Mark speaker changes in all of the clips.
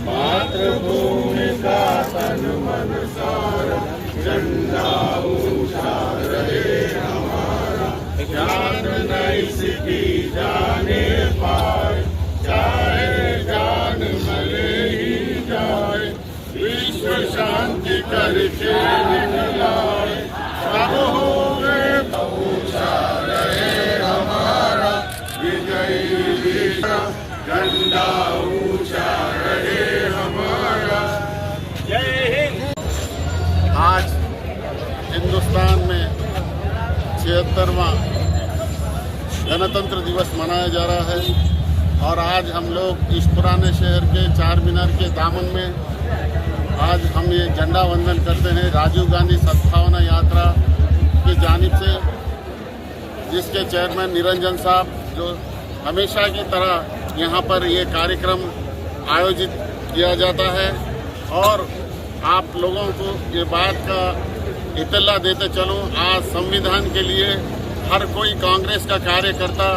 Speaker 1: मातृभूमि का तन मन सारा, झंडा ऊंचा रहे हमारा। जान नहीं सिकी जाने पाए, चाहे जान मरे ही जाए। विश्व शांति करके निकलाए, सब होवे ऊंचा रहे हमारा। विजयी झंडा ऊंचा रहे हमारा। जय हिंद।
Speaker 2: आज हिंदुस्तान में 76वां गणतंत्र दिवस मनाया जा रहा है और आज हम लोग इस पुराने शहर के चार मीनार के दामन में आज हम ये झंडा वंदन करते हैं राजीव गांधी सद्भावना यात्रा की जानिब से, जिसके चेयरमैन निरंजन साहब जो हमेशा की तरह यहाँ पर ये कार्यक्रम आयोजित किया जाता है। और आप लोगों को ये बात का इत्तला देते चलूँ, आज संविधान के लिए हर कोई कांग्रेस का कार्यकर्ता,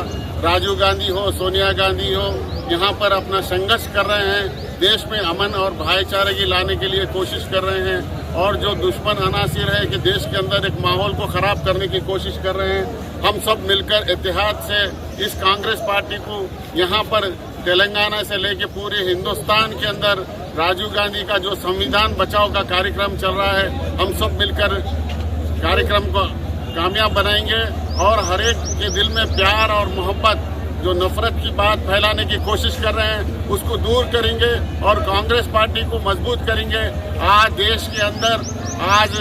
Speaker 2: राजीव गांधी हो, सोनिया गांधी हो, यहाँ पर अपना संघर्ष कर रहे हैं। देश में अमन और भाईचारे की लाने के लिए कोशिश कर रहे हैं और जो दुश्मन अनासिर है कि देश के अंदर एक माहौल को खराब करने की कोशिश कर रहे हैं। हम सब मिलकर इत्तेहाद से इस कांग्रेस पार्टी को यहाँ पर तेलंगाना से लेके पूरे हिंदुस्तान के अंदर राजीव गांधी का जो संविधान बचाओ का कार्यक्रम चल रहा है, हम सब मिलकर कार्यक्रम को कामयाब बनाएंगे और हर एक के दिल में प्यार और मोहब्बत, जो नफरत की बात फैलाने की कोशिश कर रहे हैं, उसको दूर करेंगे और कांग्रेस पार्टी को मजबूत करेंगे। आज देश के अंदर आज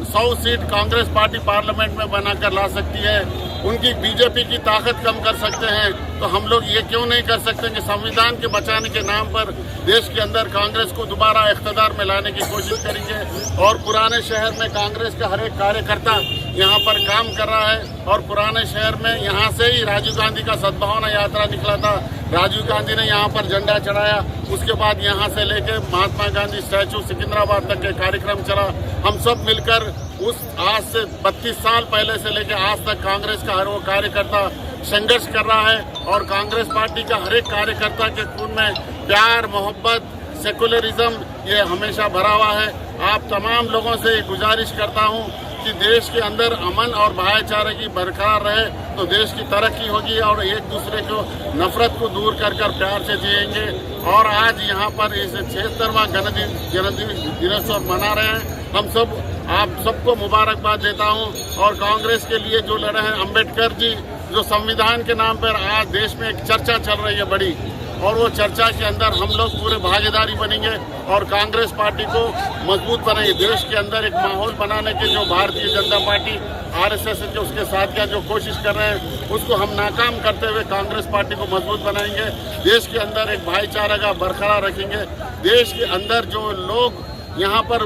Speaker 2: 100 सीट कांग्रेस पार्टी पार्लियामेंट में बनाकर ला सकती है। उनकी बीजेपी की ताकत कम कर सकते हैं, तो हम लोग ये क्यों नहीं कर सकते कि संविधान के बचाने के नाम पर देश के अंदर कांग्रेस को दोबारा इख्तियार में लाने की कोशिश करेंगे। और पुराने शहर में कांग्रेस का हर एक कार्यकर्ता यहाँ पर काम कर रहा है और पुराने शहर में यहाँ से ही राजीव गांधी का सद्भावना यात्रा निकला था। राजीव गांधी ने यहाँ पर झंडा चढ़ाया, उसके बाद यहाँ से लेके महात्मा गांधी स्टैचू सिकंदराबाद तक के कार्यक्रम चला। हम सब मिलकर उस आज से 32 साल पहले से लेकर आज तक कांग्रेस का हर वो कार्यकर्ता संघर्ष कर रहा है और कांग्रेस पार्टी का हर एक कार्यकर्ता के खून में प्यार, मोहब्बत, सेकुलरिज्म ये हमेशा भरा हुआ है। आप तमाम लोगों से गुजारिश करता हूँ कि देश के अंदर अमन और भाईचारे की बरकरार रहे तो देश की तरक्की होगी और एक दूसरे को नफरत को दूर कर कर प्यार से जिएंगे। और आज यहाँ पर इस 76वां गणतंत्र दिवस मना रहे हैं। हम सब आप सबको मुबारकबाद देता हूँ और कांग्रेस के लिए जो लड़े हैं अम्बेडकर जी, जो संविधान के नाम पर आज देश में एक चर्चा चल रही है बड़ी, और वो चर्चा के अंदर हम लोग पूरे भागीदारी बनेंगे और कांग्रेस पार्टी को मजबूत बनाएंगे। देश के अंदर एक माहौल बनाने के जो भारतीय जनता पार्टी आरएसएस के उसके साथ क्या जो कोशिश कर रहे हैं, उसको हम नाकाम करते हुए कांग्रेस पार्टी को मजबूत बनाएंगे। देश के अंदर एक भाईचारा का बरकरार रखेंगे। देश के अंदर जो लोग यहाँ पर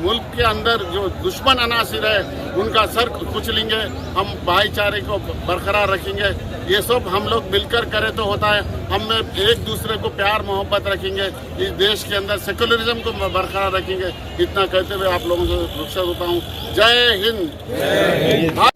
Speaker 2: मुल्क के अंदर जो दुश्मन अनासिर है उनका सर कुचलेंगे, हम भाईचारे को बरकरार रखेंगे। ये सब हम लोग मिलकर करें तो होता है। हम एक दूसरे को प्यार मोहब्बत रखेंगे, इस देश के अंदर सेकुलरिज्म को बरकरार रखेंगे। इतना कहते हुए आप लोगों से रुखसत होता हूँ। जय हिंद।